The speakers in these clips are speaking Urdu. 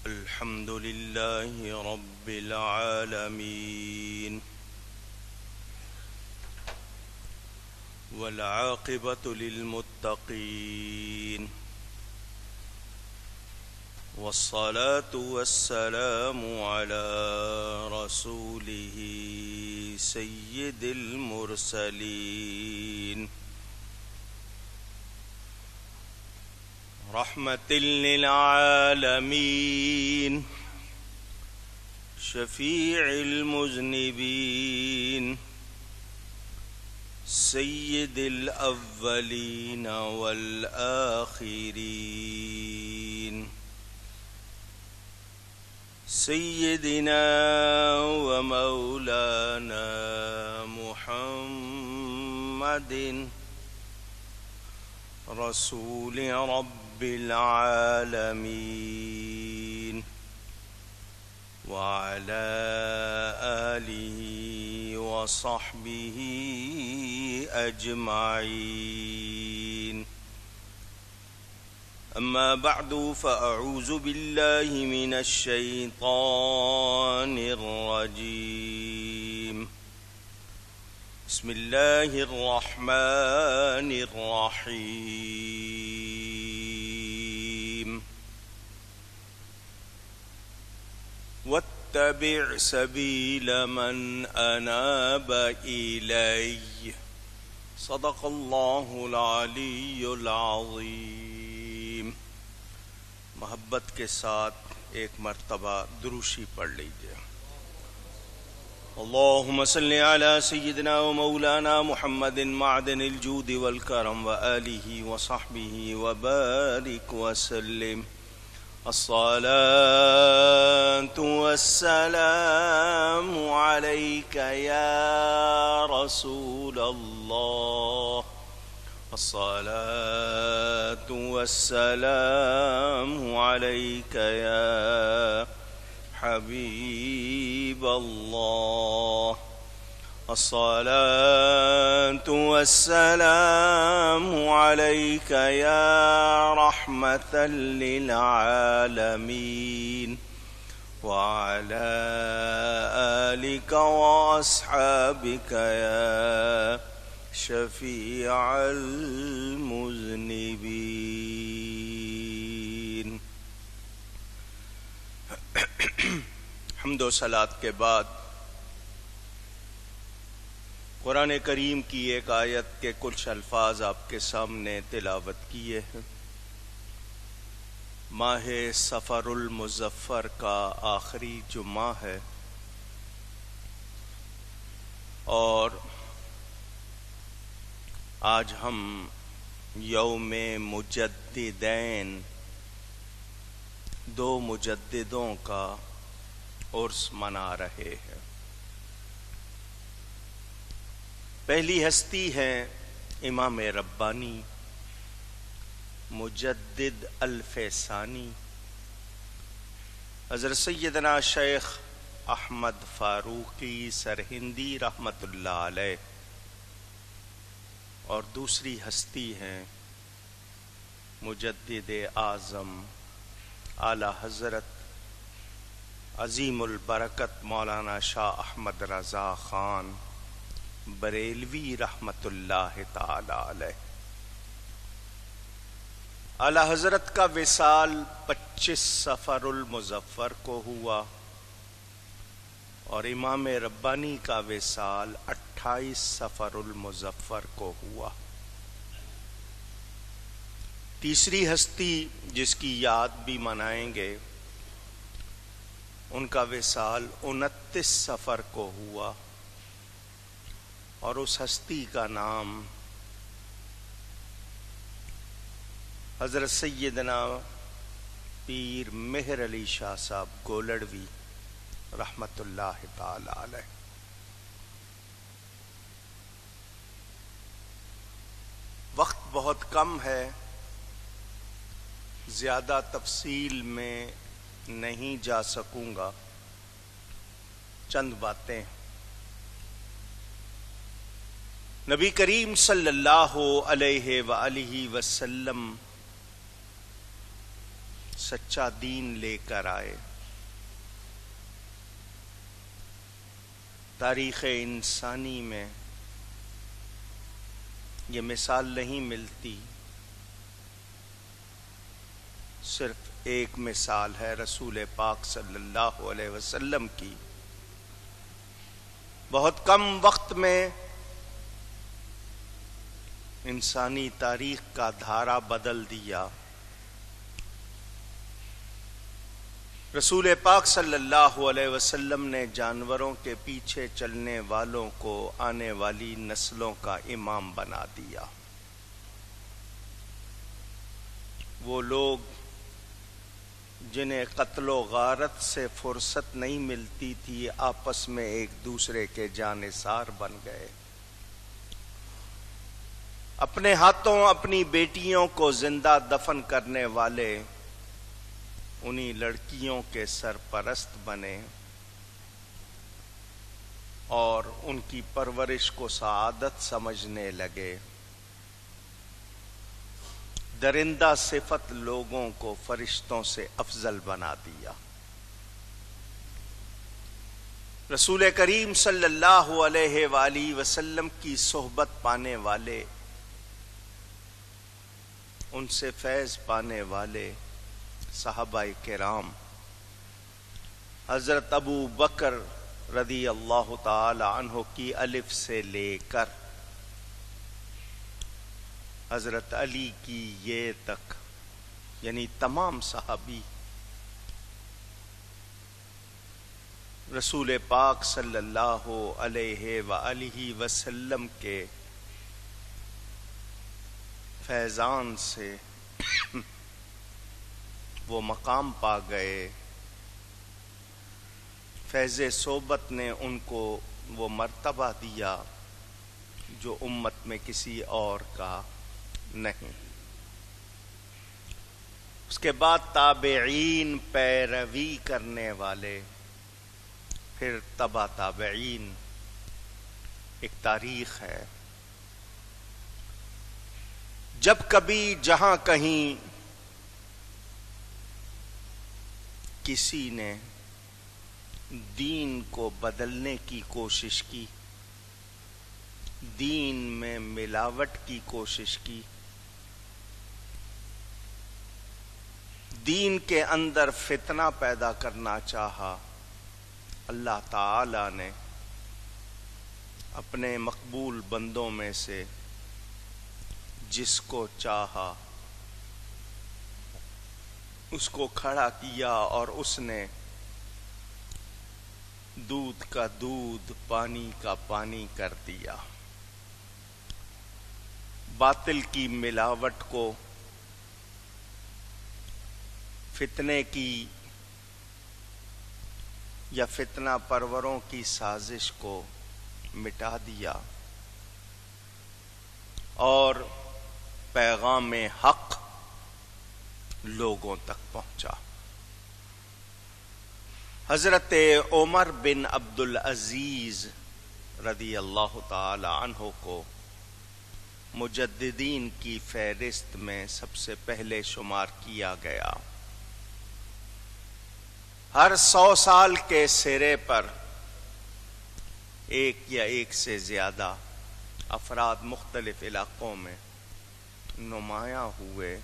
الحمد لله رب العالمين والعاقبة للمتقين والصلاة والسلام على رسوله سيد المرسلين رحمة للعالمين شفيع المذنبين سيد الأولين والآخرين سيدنا ومولانا محمد رسول رب العالمين وعلى آله وصحبه أجمعين. أما بعد فأعوذ بالله من الشيطان الرجيم. بسم الله الرحمن الرحيم. واتبع سبيل من أناب إلي. صدق الله العلی العظیم. محبت کے ساتھ ایک مرتبہ دروشی پڑھ لیجئے. اللهم صل على سيدنا ومولانا محمد معدن الجود والكرم وآله وصحبه وبارك وسلم. الصلاة والسلام عليك يا رسول الله. الصلاة والسلام عليك يا حبيب الله. الصلاة والسلام عليك يا رحمة للعالمين وعلى آلك وأصحابك يا شفيع المذنبين. حمد و صلات کے بعد قرآن کریم کی ایک آیت کے کچھ الفاظ آپ کے سامنے تلاوت کیے ہیں. ماہ صفر المظفر کا آخری جمعہ ہے اور آج ہم یوم مجددین، دو مجددوں کا عرس منا رہے ہیں. پہلی ہستی ہیں امام ربانی مجدد الف ثانی حضرت سیدنا شیخ احمد فاروقی سرہندی رحمت اللہ علیہ، اور دوسری ہستی ہیں مجدد اعظم اعلی حضرت عظیم البرکت مولانا شاہ احمد رضا خان بریلوی رحمت اللہ تعالی علیہ. اعلی حضرت کا وصال 25 صفر المظفر کو ہوا اور امام ربانی کا وصال 28 صفر المظفر کو ہوا. تیسری ہستی جس کی یاد بھی منائیں گے، ان کا وصال 29 صفر کو ہوا اور اس ہستی کا نام حضرت سیدنا پیر مہر علی شاہ صاحب گولڑوی رحمت اللہ تعالی علیہ. وقت بہت کم ہے، زیادہ تفصیل میں نہیں جا سکوں گا. چند باتیں. نبی کریم صلی اللہ علیہ وآلہ وسلم سچا دین لے کر آئے. تاریخ انسانی میں یہ مثال نہیں ملتی. صرف ایک مثال ہے رسول پاک صلی اللہ علیہ وسلم کی. بہت کم وقت میں انسانی تاریخ کا دھارا بدل دیا. رسول پاک صلی اللہ علیہ وسلم نے جانوروں کے پیچھے چلنے والوں کو آنے والی نسلوں کا امام بنا دیا. وہ لوگ جنہیں قتل و غارت سے فرصت نہیں ملتی تھی آپس میں ایک دوسرے کے جانثار بن گئے. اپنے ہاتھوں اپنی بیٹیوں کو زندہ دفن کرنے والے انہی لڑکیوں کے سرپرست بنے اور ان کی پرورش کو سعادت سمجھنے لگے. درندہ صفت لوگوں کو فرشتوں سے افضل بنا دیا. رسول کریم صلی اللہ علیہ وآلہ وسلم کی صحبت پانے والے، ان سے فیض پانے والے صحابہ کرام، حضرت ابو بکر رضی اللہ تعالی عنہ کی الف سے لے کر حضرت علی کی یہ تک، یعنی تمام صحابی رسول پاک صلی اللہ علیہ وآلہ وسلم کے فیضان سے وہ مقام پا گئے. فیض صحبت نے ان کو وہ مرتبہ دیا جو امت میں کسی اور کا نہیں. اس کے بعد تابعین، پیروی کرنے والے، پھر تبع تابعین. ایک تاریخ ہے. جب کبھی جہاں کہیں کسی نے دین کو بدلنے کی کوشش کی، دین میں ملاوٹ کی کوشش کی، دین کے اندر فتنہ پیدا کرنا چاہا، اللہ تعالی نے اپنے مقبول بندوں میں سے جس کو چاہا اس کو کھڑا کیا اور اس نے دودھ کا دودھ، پانی کا پانی کر دیا. باطل کی ملاوٹ کو، فتنے کی یا فتنہ پروروں کی سازش کو مٹا دیا اور پیغام حق لوگوں تک پہنچا. حضرت عمر بن عبد العزیز رضی اللہ تعالی عنہ کو مجددین کی فہرست میں سب سے پہلے شمار کیا گیا. ہر 100 سال کے سرے پر ایک یا ایک سے زیادہ افراد مختلف علاقوں میں نمایاں ہوئے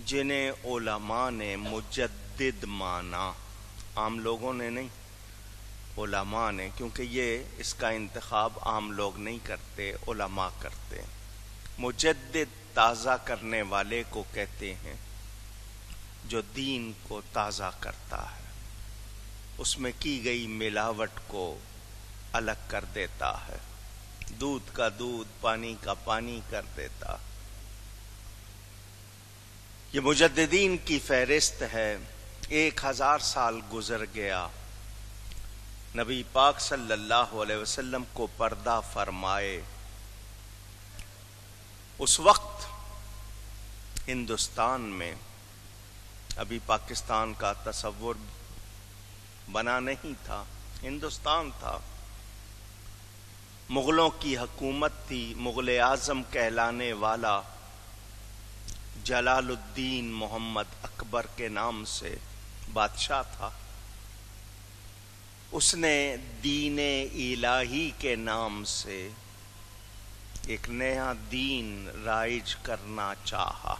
جنہیں علماء نے مجدد مانا. عام لوگوں نے نہیں، علماء نے، کیونکہ یہ اس کا انتخاب عام لوگ نہیں کرتے، علماء کرتے. مجدد تازہ کرنے والے کو کہتے ہیں، جو دین کو تازہ کرتا ہے، اس میں کی گئی ملاوٹ کو الگ کر دیتا ہے، دودھ کا دودھ، پانی کا پانی کر دیتا. یہ مجددین کی فہرست ہے. 1000 سال گزر گیا، نبی پاک صلی اللہ علیہ وسلم کو پردہ فرمائے. اس وقت ہندوستان میں ابھی پاکستان کا تصور بنا نہیں تھا، ہندوستان تھا. مغلوں کی حکومت تھی. مغل اعظم کہلانے والا جلال الدین محمد اکبر کے نام سے بادشاہ تھا. اس نے دین الہی کے نام سے ایک نیا دین رائج کرنا چاہا.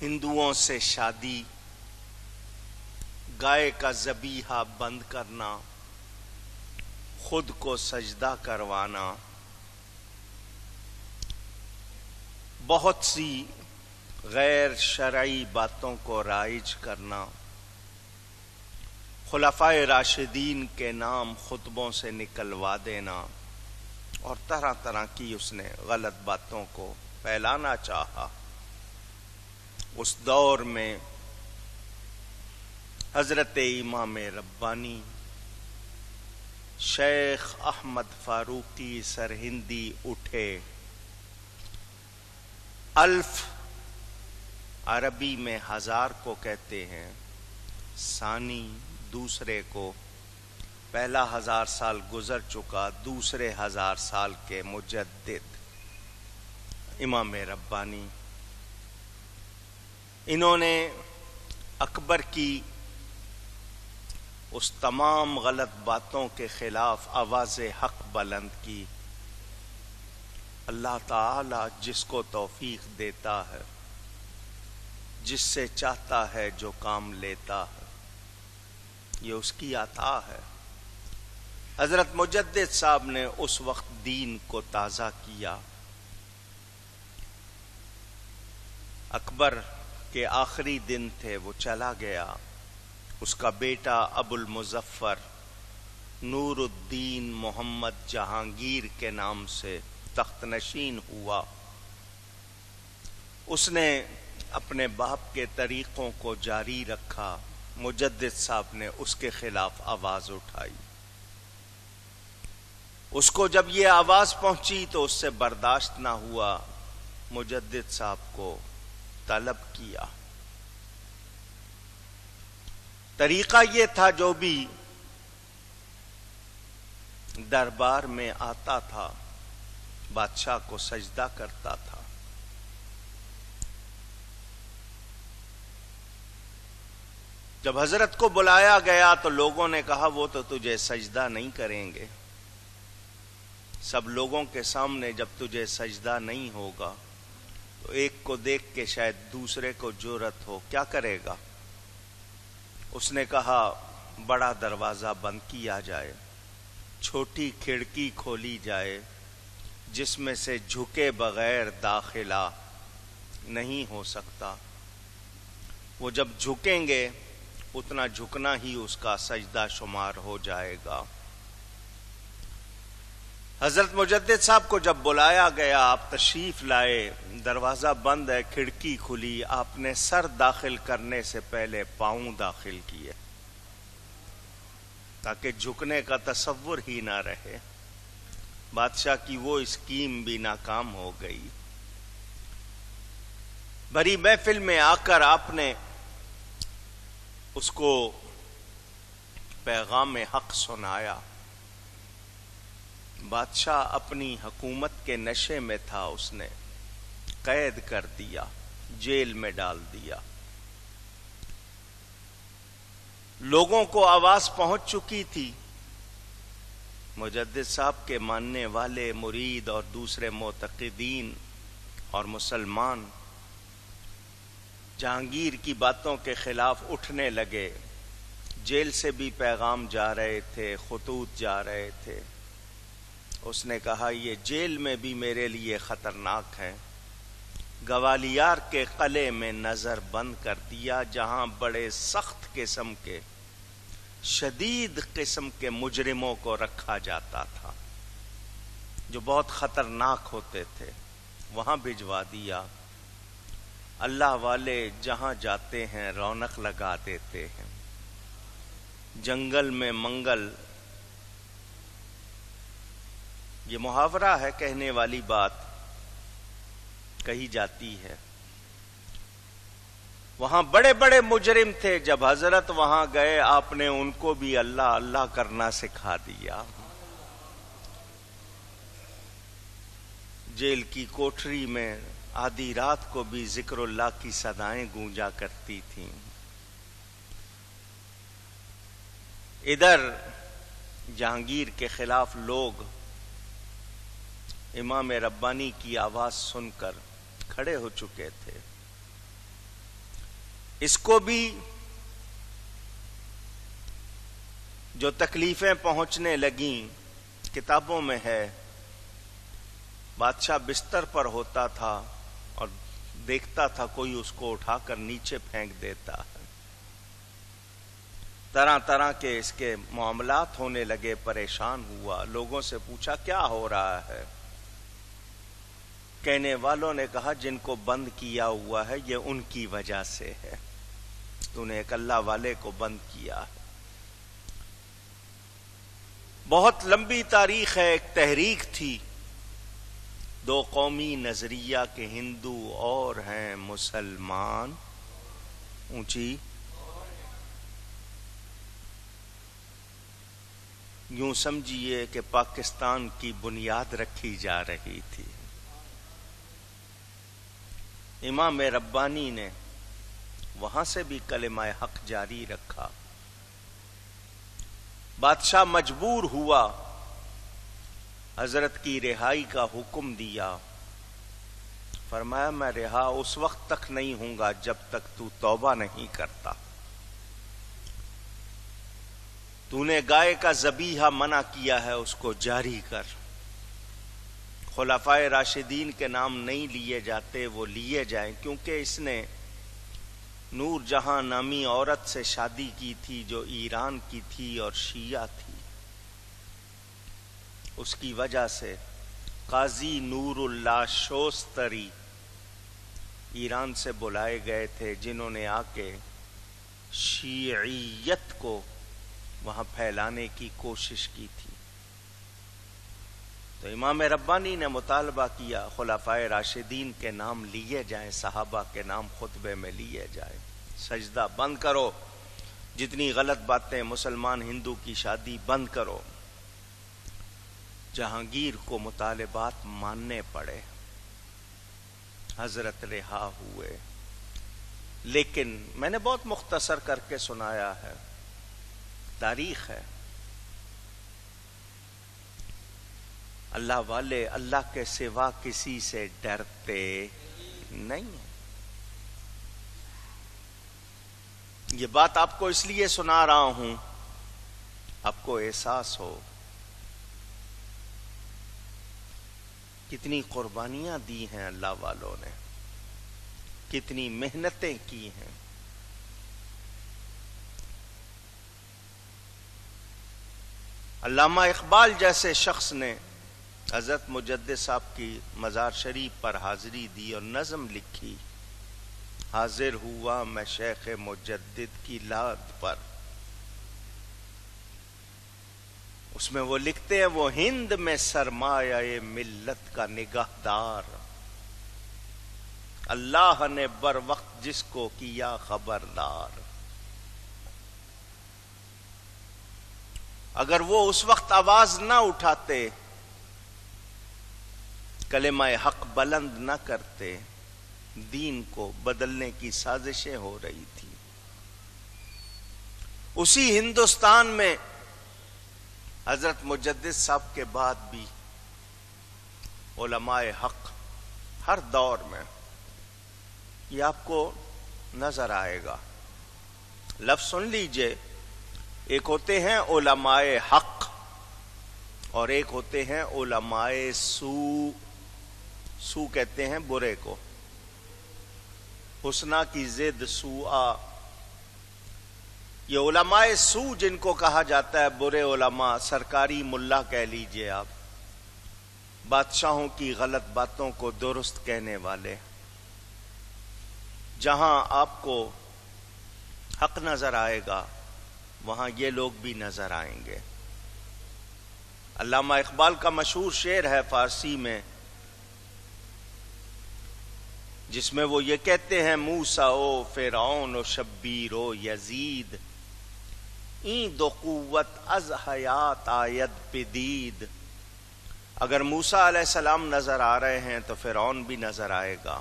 ہندوؤں سے شادی، گائے کا ذبیحہ بند کرنا، خود کو سجدہ کروانا، بہت سی غیر شرعی باتوں کو رائج کرنا، خلفائے راشدین کے نام خطبوں سے نکلوا دینا، اور طرح طرح کی اس نے غلط باتوں کو پھیلانا چاہا. اس دور میں حضرت امام ربانی شیخ احمد فاروقی سرہندی اٹھے. الف عربی میں 1000 کو کہتے ہیں، ثانی دوسرے کو. پہلا 1000 سال گزر چکا، دوسرے 1000 سال کے مجدد امام ربانی. انہوں نے اکبر کی اس تمام غلط باتوں کے خلاف آواز حق بلند کی. اللہ تعالی جس کو توفیق دیتا ہے، جس سے چاہتا ہے جو کام لیتا ہے، یہ اس کی عطا ہے. حضرت مجدد صاحب نے اس وقت دین کو تازہ کیا. اکبر کے آخری دن تھے، وہ چلا گیا. اس کا بیٹا ابو المظفر نور الدین محمد جہانگیر کے نام سے تخت نشین ہوا. اس نے اپنے باپ کے طریقوں کو جاری رکھا. مجدد صاحب نے اس کے خلاف آواز اٹھائی. اس کو جب یہ آواز پہنچی تو اس سے برداشت نہ ہوا. مجدد صاحب کو طلب کیا. طریقہ یہ تھا، جو بھی دربار میں آتا تھا بادشاہ کو سجدہ کرتا تھا. جب حضرت کو بلایا گیا تو لوگوں نے کہا وہ تو تجھے سجدہ نہیں کریں گے. سب لوگوں کے سامنے جب تجھے سجدہ نہیں ہوگا تو ایک کو دیکھ کے شاید دوسرے کو جرأت ہو، کیا کرے گا؟ اس نے کہا بڑا دروازہ بند کیا جائے، چھوٹی کھڑکی کھولی جائے، جس میں سے جھکے بغیر داخلہ نہیں ہو سکتا. وہ جب جھکیں گے اتنا جھکنا ہی اس کا سجدہ شمار ہو جائے گا. حضرت مجدد صاحب کو جب بلایا گیا، آپ تشریف لائے، دروازہ بند ہے، کھڑکی کھلی. آپ نے سر داخل کرنے سے پہلے پاؤں داخل کیے تاکہ جھکنے کا تصور ہی نہ رہے. بادشاہ کی وہ اسکیم بھی ناکام ہو گئی. بڑی محفل میں آ کر آپ نے اس کو پیغام حق سنایا. بادشاہ اپنی حکومت کے نشے میں تھا، اس نے قید کر دیا، جیل میں ڈال دیا. لوگوں کو آواز پہنچ چکی تھی. مجدد صاحب کے ماننے والے مرید اور دوسرے معتقدین اور مسلمان جہانگیر کی باتوں کے خلاف اٹھنے لگے. جیل سے بھی پیغام جا رہے تھے، خطوط جا رہے تھے. اس نے کہا یہ جیل میں بھی میرے لیے خطرناک ہے. گوالیار کے قلعے میں نظر بند کر دیا، جہاں بڑے سخت قسم کے، شدید قسم کے مجرموں کو رکھا جاتا تھا جو بہت خطرناک ہوتے تھے، وہاں بھجوا دیا. اللہ والے جہاں جاتے ہیں رونق لگا دیتے ہیں. جنگل میں منگل، یہ محاورہ ہے، کہنے والی بات کہی جاتی ہے. وہاں بڑے بڑے مجرم تھے. جب حضرت وہاں گئے آپ نے ان کو بھی اللہ اللہ کرنا سکھا دیا. جیل کی کوٹری میں آدھی رات کو بھی ذکر اللہ کی صدائیں گونجا کرتی تھیں. ادھر جہانگیر کے خلاف لوگ امام ربانی کی آواز سن کر کھڑے ہو چکے تھے. اس کو بھی جو تکلیفیں پہنچنے لگیں کتابوں میں ہے. بادشاہ بستر پر ہوتا تھا اور دیکھتا تھا کوئی اس کو اٹھا کر نیچے پھینک دیتا ہے. طرح طرح کے اس کے معاملات ہونے لگے. پریشان ہوا, لوگوں سے پوچھا کیا ہو رہا ہے. کہنے والوں نے کہا جن کو بند کیا ہوا ہے یہ ان کی وجہ سے ہے. تو نے ایک اللہ والے کو بند کیا ہے. بہت لمبی تاریخ ہے. ایک تحریک تھی, دو قومی نظریہ کے ہندو اور ہیں مسلمان اونچی. یوں سمجھیے کہ پاکستان کی بنیاد رکھی جا رہی تھی. امام ربانی نے وہاں سے بھی کلمہ حق جاری رکھا. بادشاہ مجبور ہوا, حضرت کی رہائی کا حکم دیا. فرمایا میں رہا اس وقت تک نہیں ہوں گا جب تک تو توبہ نہیں کرتا. تو نے گائے کا ذبیحہ منع کیا ہے, اس کو جاری کر. خلفائے راشدین کے نام نہیں لیے جاتے, وہ لیے جائیں, کیونکہ اس نے نور جہاں نامی عورت سے شادی کی تھی جو ایران کی تھی اور شیعہ تھی. اس کی وجہ سے قاضی نور اللہ شوستری ایران سے بلائے گئے تھے, جنہوں نے آ کے شیعیت کو وہاں پھیلانے کی کوشش کی تھی. تو امام ربانی نے مطالبہ کیا خلفائے راشدین کے نام لیے جائیں, صحابہ کے نام خطبے میں لیے جائیں. سجدہ بند کرو, جتنی غلط باتیں مسلمان ہندو کی شادی بند کرو. جہانگیر کو مطالبات ماننے پڑے, حضرت رہا ہوئے. لیکن میں نے بہت مختصر کر کے سنایا ہے, تاریخ ہے. اللہ والے اللہ کے سوا کسی سے ڈرتے نہیں ہیں. یہ بات آپ کو اس لیے سنا رہا ہوں آپ کو احساس ہو کتنی قربانیاں دی ہیں اللہ والوں نے, کتنی محنتیں کی ہیں. علامہ اقبال جیسے شخص نے حضرت مجدد صاحب کی مزار شریف پر حاضری دی اور نظم لکھی, حاضر ہوا میں شیخ مجدد کی لاد پر. اس میں وہ لکھتے ہیں وہ ہند میں سرمایہ ملت کا نگہدار, اللہ نے بر وقت جس کو کیا خبردار. اگر وہ اس وقت آواز نہ اٹھاتے, کلمہ حق بلند نہ کرتے, دین کو بدلنے کی سازشیں ہو رہی تھی. اسی ہندوستان میں حضرت مجدد صاحب کے بعد بھی علماء حق ہر دور میں, یہ آپ کو نظر آئے گا. لفظ سن لیجئے, ایک ہوتے ہیں علماء حق اور ایک ہوتے ہیں علماء سو. سو کہتے ہیں برے کو, حسنہ کی ضد سوءا. یہ علماء سو جن کو کہا جاتا ہے, برے علماء, سرکاری ملا کہہ لیجئے آپ, بادشاہوں کی غلط باتوں کو درست کہنے والے. جہاں آپ کو حق نظر آئے گا وہاں یہ لوگ بھی نظر آئیں گے. علامہ اقبال کا مشہور شعر ہے فارسی میں, جس میں وہ یہ کہتے ہیں موسیٰ و فرعون و شبیر و یزید, این دو قوت از حیات آید بدید, اگر موسیٰ علیہ السلام نظر آ رہے ہیں تو فرعون بھی نظر آئے گا،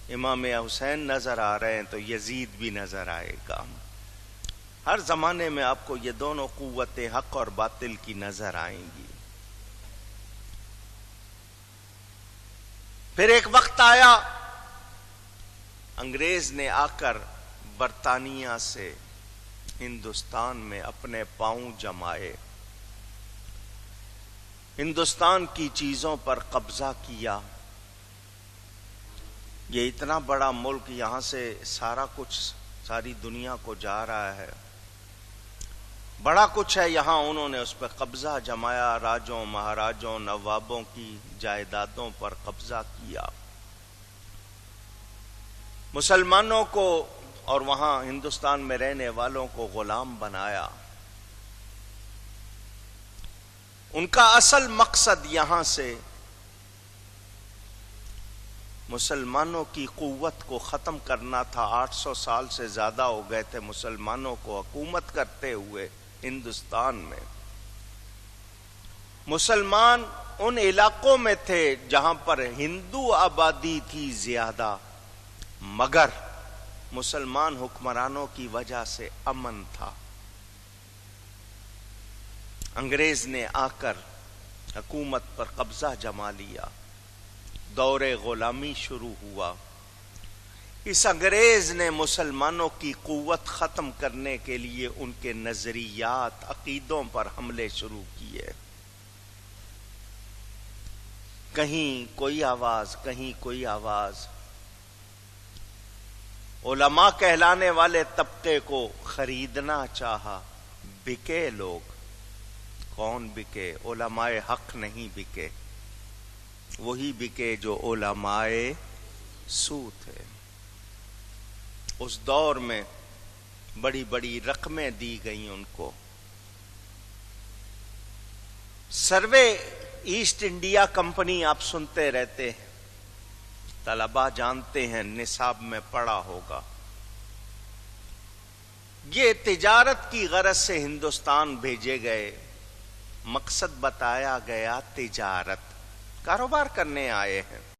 امام حسین نظر آ رہے ہیں تو یزید بھی نظر آئے گا۔ ہر زمانے میں آپ کو یہ دونوں قوتیں حق اور باطل کی نظر آئیں گی۔ پھر ایک وقت آیا، انگریز نے آ کر برطانیہ سے ہندوستان میں اپنے پاؤں جمائے، ہندوستان کی چیزوں پر قبضہ کیا۔ یہ اتنا بڑا ملک، یہاں سے سارا کچھ ساری دنیا کو جا رہا ہے، بڑا کچھ ہے، یہاں انہوں نے اس پہ قبضہ جمایا، راجوں مہاراجوں نوابوں کی جائیدادوں پر قبضہ کیا، مسلمانوں کو اور وہاں ہندوستان میں رہنے والوں کو غلام بنایا۔ ان کا اصل مقصد یہاں سے مسلمانوں کی قوت کو ختم کرنا تھا۔ 800 سال سے زیادہ ہو گئے تھے مسلمانوں کو حکومت کرتے ہوئے ہندوستان میں۔ مسلمان ان علاقوں میں تھے جہاں پر ہندو آبادی تھی زیادہ، مگر مسلمان حکمرانوں کی وجہ سے امن تھا۔ انگریز نے آ کر حکومت پر قبضہ جما لیا، دور غلامی شروع ہوا۔ اس انگریز نے مسلمانوں کی قوت ختم کرنے کے لیے ان کے نظریات، عقیدوں پر حملے شروع کیے۔ کہیں کوئی آواز، کہیں کوئی آواز۔ علماء کہلانے والے طبقے کو خریدنا چاہا، بکے لوگ۔ کون بکے؟ علماء حق نہیں بکے، وہی بکے جو علماء سو تھے۔ اس دور میں بڑی بڑی رقمیں دی گئیں ان کو۔ سروے ایسٹ انڈیا کمپنی آپ سنتے رہتے ہیں، طلباء جانتے ہیں، نصاب میں پڑھا ہوگا۔ یہ تجارت کی غرض سے ہندوستان بھیجے گئے، مقصد بتایا گیا تجارت، کاروبار کرنے آئے ہیں۔